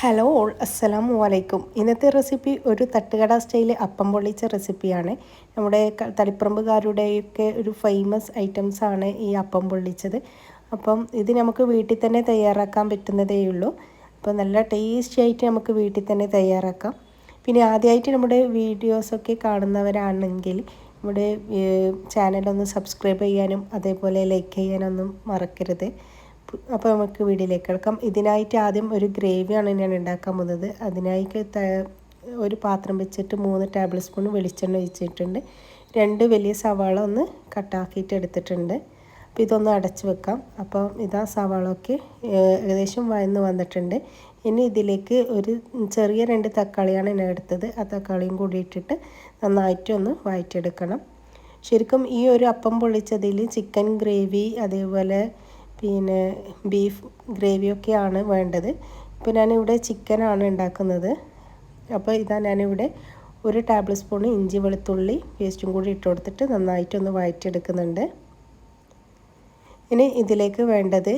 Hello all അസ്സലാമു അലൈക്കും. ഇന്നത്തെ റെസിപ്പി ഒരു തട്ടുകട സ്റ്റൈൽ അപ്പം പൊള്ളിച്ച റെസിപ്പിയാണ്. നമ്മുടെ തളിപ്പറമ്പുകാരുടെയൊക്കെ ഒരു ഫേമസ് ഐറ്റംസാണ് ഈ അപ്പം പൊള്ളിച്ചത്. അപ്പം ഇത് നമുക്ക് വീട്ടിൽ തന്നെ തയ്യാറാക്കാൻ പറ്റുന്നതേ ഉള്ളൂ. അപ്പോൾ നല്ല ടേസ്റ്റി ആയിട്ട് നമുക്ക് വീട്ടിൽ തന്നെ തയ്യാറാക്കാം. പിന്നെ ആദ്യമായിട്ട് നമ്മുടെ വീഡിയോസൊക്കെ കാണുന്നവരാണെങ്കിൽ നമ്മുടെ ചാനലൊന്ന് സബ്സ്ക്രൈബ് ചെയ്യാനും അതേപോലെ ലൈക്ക് ചെയ്യാനൊന്നും മറക്കരുത്. അപ്പോൾ നമുക്ക് വീഡിയോയിലേക്ക് കിടക്കാം. ഇതിനായിട്ട് ആദ്യം ഒരു ഗ്രേവിയാണ് ഞാൻ ഉണ്ടാക്കാൻ പോകുന്നത്. അതിനായിട്ട് ഒരു പാത്രം വെച്ചിട്ട് 3 ടേബിൾ സ്പൂൺ വെളിച്ചെണ്ണ ഒഴിച്ചിട്ടുണ്ട്. 2 വലിയ സവാള ഒന്ന് കട്ടാക്കിയിട്ട് എടുത്തിട്ടുണ്ട്. അപ്പോൾ ഇതൊന്ന് അടച്ച് വെക്കാം. അപ്പോൾ ഇതാ സവാളയൊക്കെ ഏകദേശം വഴന്ന് വന്നിട്ടുണ്ട്. ഇനി ഇതിലേക്ക് ഒരു ചെറിയ 2 തക്കാളിയാണ് ഞാൻ എടുത്തത്. ആ തക്കാളിയും കൂടി ഇട്ടിട്ട് നന്നായിട്ടൊന്ന് വഴറ്റിയെടുക്കണം. ശരിക്കും ഈ ഒരു അപ്പം പൊള്ളിച്ചതിൽ ചിക്കൻ ഗ്രേവി അതേപോലെ പിന്നെ ബീഫ് ഗ്രേവിയൊക്കെയാണ് വേണ്ടത്. ഇപ്പോൾ ഞാനിവിടെ ചിക്കനാണ് ഉണ്ടാക്കുന്നത്. അപ്പോൾ ഇതാ ഞാനിവിടെ 1 ടേബിൾ സ്പൂൺ ഇഞ്ചി വെളുത്തുള്ളി പേസ്റ്റും കൂടി ഇട്ട് കൊടുത്തിട്ട് നന്നായിട്ടൊന്ന് വഴറ്റിയെടുക്കുന്നുണ്ട്. ഇനി ഇതിലേക്ക് വേണ്ടത്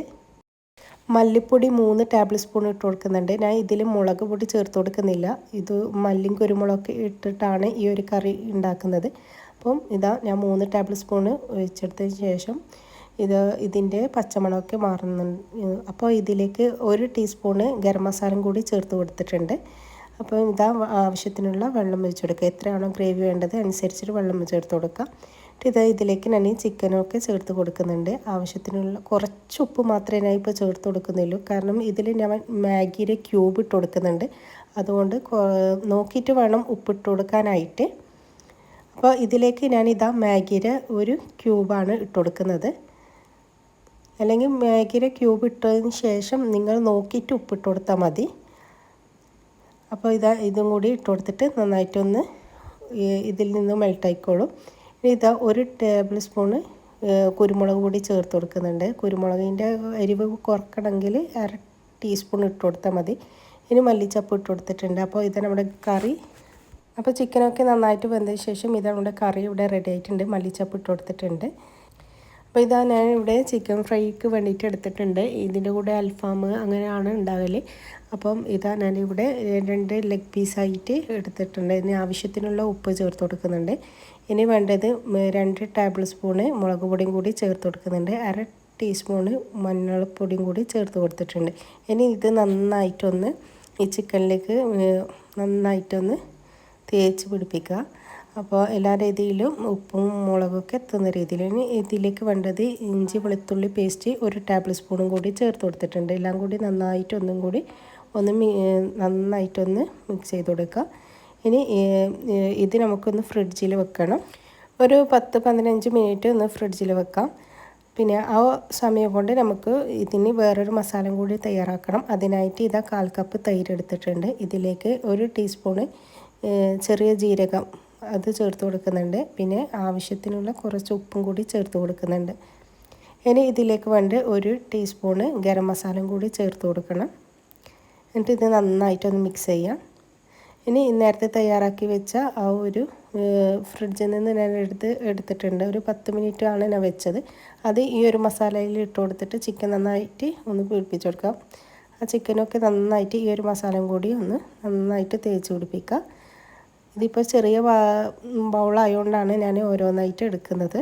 മല്ലിപ്പൊടി 3 ടേബിൾ സ്പൂൺ ഇട്ട് കൊടുക്കുന്നുണ്ട്. ഞാൻ ഇതിൽ മുളക് പൊടി ചേർത്ത് കൊടുക്കുന്നില്ല. ഇത് മല്ലിയും കുരുമുളകൊക്കെ ഇട്ടിട്ടാണ് ഈ ഒരു കറി ഉണ്ടാക്കുന്നത്. അപ്പം ഇതാ ഞാൻ 3 ടേബിൾ സ്പൂൺ ഒഴിച്ചെടുത്തതിന് ശേഷം ഇതിൻ്റെ പച്ചമണമൊക്കെ മാറുന്നുണ്ട്. അപ്പോൾ ഇതിലേക്ക് 1 ടീസ്പൂണ് ഗരം മസാലയും കൂടി ചേർത്ത് കൊടുത്തിട്ടുണ്ട്. അപ്പോൾ ഇതാ ആവശ്യത്തിനുള്ള വെള്ളം ഒഴിച്ച് കൊടുക്കുക. എത്രയാണോ ഗ്രേവി വേണ്ടത് അനുസരിച്ചിട്ട് വെള്ളം ചേർത്ത് കൊടുക്കുക. ഇതിലേക്ക് ഞാൻ ഈ ചിക്കനൊക്കെ ചേർത്ത് കൊടുക്കുന്നുണ്ട്. ആവശ്യത്തിനുള്ള കുറച്ച് ഉപ്പ് മാത്രമേ ഞാൻ ഇപ്പോൾ ചേർത്ത് കൊടുക്കുന്നുള്ളൂ. കാരണം ഇതിൽ ഞാൻ മാഗിയുടെ ക്യൂബ് ഇട്ട് കൊടുക്കുന്നുണ്ട്. അതുകൊണ്ട് നോക്കിയിട്ട് വേണം ഉപ്പിട്ട് കൊടുക്കാനായിട്ട്. അപ്പോൾ ഇതിലേക്ക് ഞാനിതാ മാഗിയുടെ ഒരു ക്യൂബാണ് ഇട്ട് കൊടുക്കുന്നത്. അല്ലെങ്കിൽ മാഗിയുടെ ക്യൂബ് ഇട്ടതിന് ശേഷം നിങ്ങൾ നോക്കിയിട്ട് ഉപ്പിട്ട് കൊടുത്താൽ മതി. അപ്പോൾ ഇതും കൂടി ഇട്ട് കൊടുത്തിട്ട് നന്നായിട്ടൊന്ന് ഇതിൽ നിന്ന് മെൽട്ടായിക്കോളും. ഇതാ 1 ടേബിൾ സ്പൂണ് കുരുമുളക് പൊടി ചേർത്ത് കൊടുക്കുന്നുണ്ട്. കുരുമുളകിൻ്റെ എരിവ് കുറക്കണമെങ്കിൽ 1/2 ടീസ്പൂൺ ഇട്ട് കൊടുത്താൽ മതി. ഇനി മല്ലിച്ചപ്പ് ഇട്ട് കൊടുത്തിട്ടുണ്ട്. അപ്പോൾ ഇത് നമ്മുടെ കറി. അപ്പോൾ ചിക്കനൊക്കെ നന്നായിട്ട് വെന്തതിന് ശേഷം നമ്മുടെ കറി ഇവിടെ റെഡി ആയിട്ടുണ്ട്. മല്ലിച്ചപ്പ് ഇട്ട് കൊടുത്തിട്ടുണ്ട്. അപ്പോൾ ഇതാ ഞാൻ ഇവിടെ ചിക്കൻ ഫ്രൈക്ക് വേണ്ടിയിട്ട് എടുത്തിട്ടുണ്ട്. ഇതിൻ്റെ കൂടെ അൽഫാം അങ്ങനെയാണ് ഉണ്ടാകൽ. അപ്പം ഇതാ ഞാനിവിടെ 2 ലെഗ് പീസായിട്ട് എടുത്തിട്ടുണ്ട്. ഇതിന് ആവശ്യത്തിനുള്ള ഉപ്പ് ചേർത്ത് കൊടുക്കുന്നുണ്ട്. ഇനി വേണ്ടത് 2 ടേബിൾ സ്പൂണ് മുളക് പൊടിയും കൂടി ചേർത്ത് കൊടുക്കുന്നുണ്ട്. 1/2 ടീസ്പൂണ് മഞ്ഞൾപ്പൊടിയും കൂടി ചേർത്ത് കൊടുത്തിട്ടുണ്ട്. ഇനി ഇത് നന്നായിട്ടൊന്ന് ഈ ചിക്കനിലേക്ക് നന്നായിട്ടൊന്ന് തേച്ച് പിടിപ്പിക്കുക. അപ്പോൾ എല്ലാ രീതിയിലും ഉപ്പും മുളകൊക്കെ എത്തുന്ന രീതിയിൽ. ഇനി ഇതിലേക്ക് വേണ്ടത് ഇഞ്ചി വെളുത്തുള്ളി പേസ്റ്റ് 1 ടേബിൾ സ്പൂണും കൂടി ചേർത്ത് കൊടുത്തിട്ടുണ്ട്. എല്ലാം കൂടി നന്നായിട്ട് ഒന്നും കൂടി നന്നായിട്ടൊന്ന് മിക്സ് ചെയ്ത് കൊടുക്കുക. ഇനി ഇത് നമുക്കൊന്ന് ഫ്രിഡ്ജിൽ വെക്കണം. ഒരു 10-15 മിനിറ്റ് ഒന്ന് ഫ്രിഡ്ജിൽ വെക്കാം. പിന്നെ ആ സമയം കൊണ്ട് നമുക്ക് ഇതിന് വേറൊരു മസാല കൂടി തയ്യാറാക്കണം. അതിനായിട്ട് 1/4 കപ്പ് തൈര് എടുത്തിട്ടുണ്ട്. ഇതിലേക്ക് 1 ടീസ്പൂണ് ചെറിയ ജീരകം അത് ചേർത്ത് കൊടുക്കുന്നുണ്ട്. പിന്നെ ആവശ്യത്തിനുള്ള കുറച്ച് ഉപ്പും കൂടി ചേർത്ത് കൊടുക്കുന്നുണ്ട്. ഇനി ഇതിലേക്ക് വേണ്ട 1 ടീസ്പൂണ് ഗരം മസാലയും കൂടി ചേർത്ത് കൊടുക്കണം. എന്നിട്ട് ഇത് നന്നായിട്ടൊന്ന് മിക്സ് ചെയ്യാം. ഇനി നേരത്തെ തയ്യാറാക്കി വെച്ച ആ ഒരു ഫ്രിഡ്ജിൽ നിന്ന് ഞാൻ എടുത്തിട്ടുണ്ട്. ഒരു 10 മിനിറ്റ് ആണ് ഞാൻ വെച്ചത്. അത് ഈ ഒരു മസാലയിൽ ഇട്ട് കൊടുത്തിട്ട് ചിക്കൻ നന്നായിട്ട് ഒന്ന് പിടിപ്പിച്ച് കൊടുക്കാം. ആ ചിക്കനൊക്കെ നന്നായിട്ട് ഈ ഒരു മസാലയും കൂടി ഒന്ന് നന്നായിട്ട് തേച്ച് പിടിപ്പിക്കുക. ഇതിപ്പോൾ ചെറിയ ബൗളായതുകൊണ്ടാണ് ഞാൻ ഓരോന്നായിട്ട് എടുക്കുന്നത്.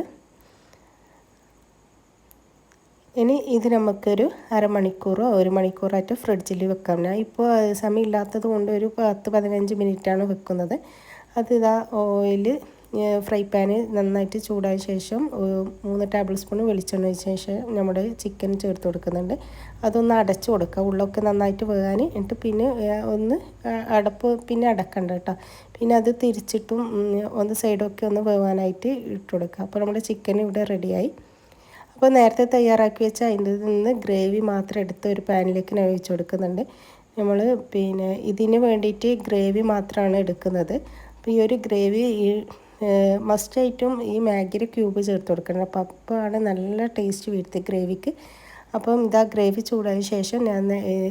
ഇനി ഇത് നമുക്കൊരു അരമണിക്കൂറോ 1 മണിക്കൂറായിട്ട് ഫ്രിഡ്ജിൽ വെക്കാം. ഞാൻ ഇപ്പോൾ സമയം ഇല്ലാത്തത് കൊണ്ട് ഒരു 10-15 മിനിറ്റാണ് വെക്കുന്നത്. ഓയിൽ ഫ്രൈ പാന് നന്നായിട്ട് ചൂടായ ശേഷം 3 ടേബിൾ സ്പൂൺ വെളിച്ചെണ്ണ ഒഴിച്ച ശേഷം നമ്മുടെ ചിക്കൻ ചേർത്ത് കൊടുക്കുന്നുണ്ട്. അതൊന്ന് അടച്ചു കൊടുക്കുക, ഉള്ളൊക്കെ നന്നായിട്ട് വേകാൻ. എന്നിട്ട് പിന്നെ ഒന്ന് അടപ്പ് പിന്നെ അടക്കണ്ട കേട്ടോ. പിന്നെ അത് തിരിച്ചിട്ടും ഒന്ന് സൈഡൊക്കെ ഒന്ന് വേവാനായിട്ട് ഇട്ട് കൊടുക്കുക. അപ്പോൾ നമ്മുടെ ചിക്കൻ ഇവിടെ റെഡിയായി. അപ്പോൾ നേരത്തെ തയ്യാറാക്കി വെച്ച അതിൻ്റെ നിന്ന് ഗ്രേവി മാത്രം എടുത്ത് ഒരു പാനിലേക്ക് ഞാൻ ഒഴിച്ച് കൊടുക്കുന്നുണ്ട്. നമ്മൾ പിന്നെ ഇതിന് വേണ്ടിയിട്ട് ഗ്രേവി മാത്രമാണ് എടുക്കുന്നത്. അപ്പോൾ ഈ ഒരു ഗ്രേവി മസ്റ്റായിട്ടും ഈ മാഗിയുടെ ക്യൂബ് ചേർത്ത് കൊടുക്കണം. അപ്പോഴാണ് നല്ല ടേസ്റ്റ് വരുന്നത് ഗ്രേവിക്ക്. അപ്പം ഗ്രേവി ചൂടായ ശേഷം ഞാൻ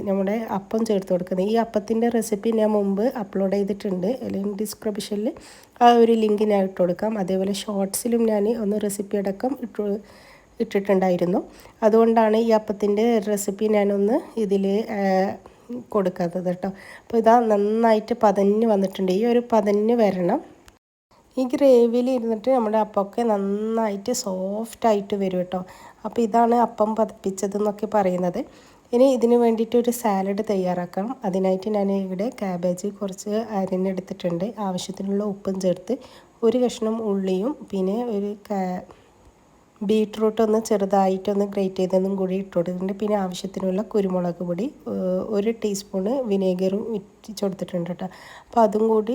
നമ്മുടെ അപ്പം ചേർത്ത് കൊടുക്കുന്നത്. ഈ അപ്പത്തിൻ്റെ റെസിപ്പി ഞാൻ മുമ്പ് അപ്ലോഡ് ചെയ്തിട്ടുണ്ട്. അല്ലെങ്കിൽ ഡിസ്ക്രിപ്ഷനിൽ ആ ഒരു ലിങ്ക് ഞാൻ ഇട്ട് കൊടുക്കാം. അതേപോലെ ഷോർട്സിലും ഞാൻ ഒന്ന് റെസിപ്പി അടക്കം ഇട്ടിട്ടുണ്ടായിരുന്നു. അതുകൊണ്ടാണ് ഈ അപ്പത്തിൻ്റെ റെസിപ്പി ഞാനൊന്ന് ഇതിൽ കൊടുക്കാത്തത് കേട്ടോ. അപ്പോൾ ഇതാ നന്നായിട്ട് പതഞ്ഞ് വന്നിട്ടുണ്ട്. ഈ ഒരു പതഞ്ഞ് വരണം. ഈ ഗ്രേവിയിൽ ഇരുന്നിട്ട് നമ്മുടെ അപ്പമൊക്കെ നന്നായിട്ട് സോഫ്റ്റായിട്ട് വരും കേട്ടോ. അപ്പോൾ ഇതാണ് അപ്പം പതപ്പിച്ചതെന്നൊക്കെ പറയുന്നത്. ഇനി ഇതിന് വേണ്ടിയിട്ട് ഒരു സാലഡ് തയ്യാറാക്കണം. അതിനായിട്ട് ഞാൻ ഇവിടെ ക്യാബേജ് കുറച്ച് അരിഞ്ഞെടുത്തിട്ടുണ്ട്. ആവശ്യത്തിനുള്ള ഉപ്പും ചേർത്ത് ഒരു കഷ്ണം ഉള്ളിയും പിന്നെ ഒരു ബീട്രൂട്ട് ഒന്ന് ചെറുതായിട്ടൊന്ന് ഗ്രേറ്റ് ചെയ്തതും കൂടി ഇട്ട് കൊടുത്തിട്ടുണ്ട്. പിന്നെ ആവശ്യത്തിനുള്ള കുരുമുളക് പൊടി, 1 ടീസ്പൂണ് വിനേഗറും ഇട്ട് കൊടുത്തിട്ടുണ്ട് കേട്ടോ. അപ്പോൾ അതും കൂടി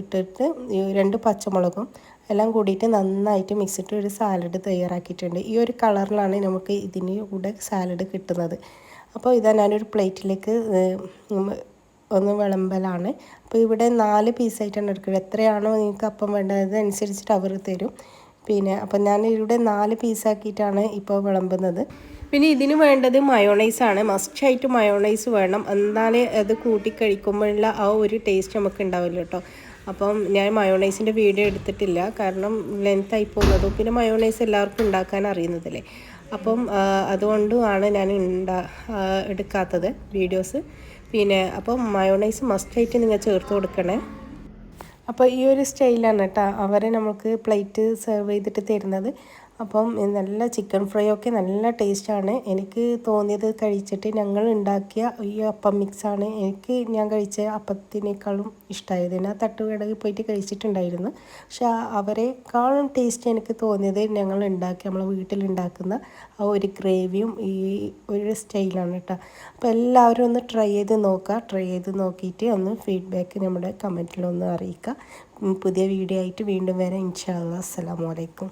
ഇട്ടിട്ട് 2 പച്ചമുളകും എല്ലാം കൂടിയിട്ട് നന്നായിട്ട് മിക്സിട്ട് ഒരു സാലഡ് തയ്യാറാക്കിയിട്ടുണ്ട്. ഈ ഒരു കളറിലാണ് നമുക്ക് ഇതിന് കൂടെ സാലഡ് കിട്ടുന്നത്. അപ്പോൾ ഇതാ ഞാനൊരു പ്ലേറ്റിലേക്ക് ഒന്ന് വിളമ്പലാണ്. അപ്പോൾ ഇവിടെ 4 പീസായിട്ടാണ് എടുക്കുന്നത്. എത്രയാണോ നിങ്ങൾക്ക് അപ്പം വേണ്ടത് അനുസരിച്ചിട്ട് അവർ തരും. പിന്നെ അപ്പം ഞാൻ ഇവിടെ 4 പീസാക്കിയിട്ടാണ് ഇപ്പോൾ വിളമ്പുന്നത്. പിന്നെ ഇതിന് വേണ്ടത് മയോണൈസാണ്. മസ്റ്റായിട്ട് മയോണൈസ് വേണം. എന്നാലേ അത് കൂട്ടിക്കഴിക്കുമ്പോഴുള്ള ആ ഒരു ടേസ്റ്റ് നമുക്ക് ഉണ്ടാവില്ല കേട്ടോ. അപ്പം ഞാൻ മയോണൈസിൻ്റെ വീഡിയോ എടുത്തിട്ടില്ല, കാരണം ലെങ്തായി പോകുന്നതും പിന്നെ മയോണൈസ് എല്ലാവർക്കും ഉണ്ടാക്കാൻ അറിയുന്നതല്ലേ. അപ്പം അതുകൊണ്ടുമാണ് ഞാൻ എടുക്കാത്തത് വീഡിയോസ്. പിന്നെ അപ്പം മയോണൈസ് മസ്റ്റായിട്ട് നിങ്ങൾ ചേർത്ത് കൊടുക്കണേ. അപ്പോൾ ഈ ഒരു സ്റ്റൈലാണ് കേട്ടോ അവരെ നമുക്ക് പ്ലേറ്റ് സെർവ് ചെയ്തിട്ട് തരുന്നത്. അപ്പം നല്ല ചിക്കൻ ഫ്രൈ ഒക്കെ നല്ല ടേസ്റ്റാണ്. എനിക്ക് തോന്നിയത് കഴിച്ചിട്ട് ഞങ്ങൾ ഉണ്ടാക്കിയ ഈ അപ്പം മിക്സാണ് ഞാൻ കഴിച്ച അപ്പത്തിനേക്കാളും ഇഷ്ടമായത്. ഞാൻ തട്ടുകടയിൽ പോയിട്ട് കഴിച്ചിട്ടുണ്ടായിരുന്നു. പക്ഷെ അവരെക്കാളും ടേസ്റ്റ് എനിക്ക് തോന്നിയത് ഞങ്ങൾ നമ്മളെ വീട്ടിലുണ്ടാക്കുന്ന ആ ഒരു ഗ്രേവിയും ഈ ഒരു സ്റ്റൈലാണ് കേട്ടോ. അപ്പോൾ എല്ലാവരും ഒന്ന് ട്രൈ ചെയ്ത് നോക്കുക. ട്രൈ ചെയ്ത് നോക്കിയിട്ട് ഒന്ന് ഫീഡ്ബാക്ക് നമ്മുടെ കമൻറ്റിലൊന്ന് അറിയിക്കുക. പുതിയ വീഡിയോ ആയിട്ട് വീണ്ടും വരാം. ഇൻഷാ അല്ലാഹ്. അസ്സലാമു അലൈക്കും.